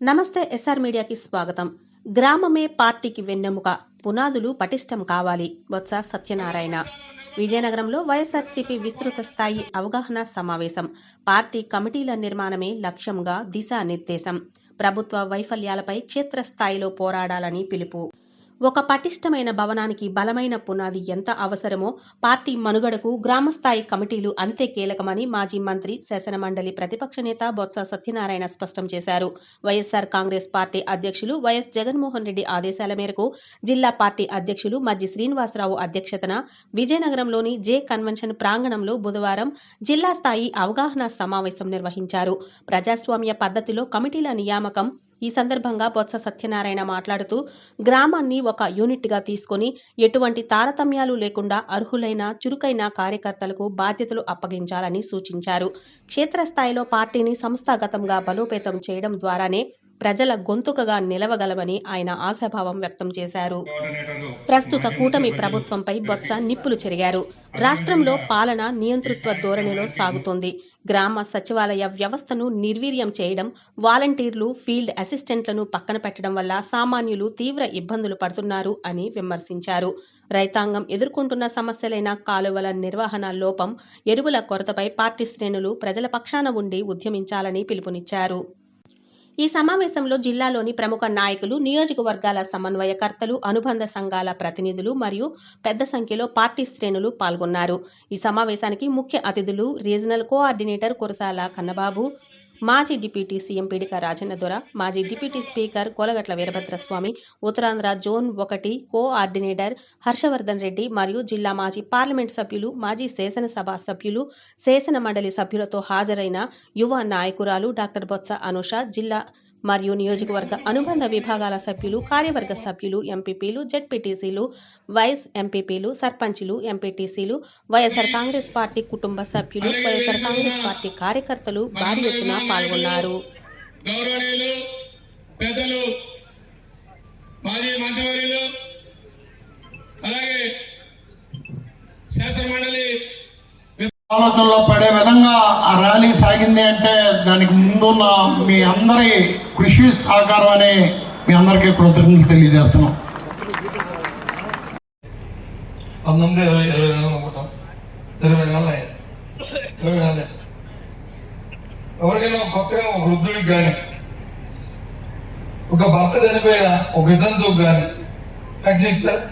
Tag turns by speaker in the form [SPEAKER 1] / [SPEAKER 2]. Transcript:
[SPEAKER 1] నమస్తే ఎస్ఆర్ మీడియాకి స్వాగతం. గ్రామమే పార్టీకి వెన్నెముక, పునాదులు పటిష్టం కావాలి. బొత్స సత్యనారాయణ. విజయనగరంలో వైఎస్ఆర్సీపీ విస్తృత స్థాయి అవగాహన సమావేశం. పార్టీ కమిటీల నిర్మాణమే లక్ష్యంగా దిశానిర్దేశం. ప్రభుత్వ వైఫల్యాలపై క్షేత్రస్థాయిలో పోరాడాలని పిలుపు. ఒక పటిష్టమైన భవనానికి బలమైన పునాది ఎంత అవసరమో పార్టీ మనుగడకు గ్రామస్థాయి కమిటీలు అంతే కీలకమని మాజీ మంత్రి, శాసనమండలి ప్రతిపక్ష నేత బొత్స సత్యనారాయణ స్పష్టం చేశారు. వైఎస్ఆర్ కాంగ్రెస్ పార్టీ అధ్యక్షులు వైఎస్ జగన్మోహన్ రెడ్డి ఆదేశాల మేరకు జిల్లా పార్టీ అధ్యక్షులు మజ్జి శ్రీనివాసరావు అధ్యక్షతన విజయనగరంలోని జే కన్వెన్షన్ ప్రాంగణంలో బుధవారం జిల్లా స్థాయి అవగాహన సమావేశం నిర్వహించారు. ప్రజాస్వామ్య పద్ధతిలో కమిటీల నియామకం. ఈ సందర్భంగా బొత్స సత్యనారాయణ మాట్లాడుతూ గ్రామాన్ని ఒక యూనిట్గా తీసుకుని ఎటువంటి తారతమ్యాలు లేకుండా అర్హులైన చురుకైన కార్యకర్తలకు బాధ్యతలు అప్పగించాలని సూచించారు. క్షేత్రస్థాయిలో పార్టీని సంస్థాగతంగా బలోపేతం చేయడం ద్వారానే ప్రజల గొంతుకగా నిలవగలమని ఆయన ఆశాభావం వ్యక్తం చేశారు. ప్రస్తుత కూటమి ప్రభుత్వంపై బొత్స నిప్పులు చెరిగారు. రాష్ట్రంలో పాలన నియంతృత్వ ధోరణిలో సాగుతోంది. గ్రామ సచివాలయ వ్యవస్థను నిర్వీర్యం చేయడం, వాలంటీర్లు, ఫీల్డ్ అసిస్టెంట్లను పక్కన పెట్టడం వల్ల సామాన్యులు తీవ్ర ఇబ్బందులు పడుతున్నారు అని విమర్శించారు. రైతాంగం ఎదుర్కొంటున్న సమస్యలైన కాలువల నిర్వహణ లోపం, ఎరువుల కొరతపై పార్టీ శ్రేణులు ప్రజల పక్షాన ఉండి ఉద్యమించాలని పిలుపునిచ్చారు. ఈ సమావేశంలో జిల్లాలోని ప్రముఖ నాయకులు, నియోజకవర్గాల సమన్వయకర్తలు, అనుబంధ సంఘాల ప్రతినిధులు మరియు పెద్ద సంఖ్యలో పార్టీ శ్రేణులు పాల్గొన్నారు. ఈ సమావేశానికి ముఖ్య అతిథులు రీజనల్ కోఆర్డినేటర్ కురసాల కన్నబాబు, మాజీ డిప్యూటీ సీఎం పీడిక రాజన్న దొర, మాజీ deputy speaker Kolagatla Veerabhadraswamy, Uttarandhra zone 1 coordinator Harshavardhan Reddy మరియు జిల్లా మాజీ పార్లమెంట్ సభ్యులు, మాజీ శాసనసభ సభ్యులు, శాసన మండలి సభ్యులతో హాజరైన యువ నాయకురాలు డాక్టర్ బొత్స అనూష, జిల్లా మరియు నియోజకవర్గ అనుబంధ విభాగాల సభ్యులు, కార్యవర్గ సభ్యులు, ఎంపీపీలు, జెడ్పీటీసీలు, వైస్ ఎంపీపీలు, సర్పంచ్లు, ఎంపీటీసీలు, వైఎస్ఆర్ కాంగ్రెస్ పార్టీ కుటుంబ సభ్యులు, వైఎస్ఆర్ కాంగ్రెస్ పార్టీ కార్యకర్తలు భారీ ఎత్తున పాల్గొన్నారు.
[SPEAKER 2] ఆలోచనలో పడే విధంగా ఆ ర్యాలీ సాగింది అంటే దానికి ముందున్న మీ అందరి కృషి సహకారం అని మీ అందరికీ కృతజ్ఞతలు తెలియజేస్తున్నాం.
[SPEAKER 3] 19-20 అనుకుంటాం, 20 నెలలు ఎవరికైనా కొత్తగా ఒక వృద్ధుడికి కానీ, ఒక భర్త చనిపోయిన ఒక విధంతుకు కానీ వ్యాక్సిన్ ఇచ్చారు.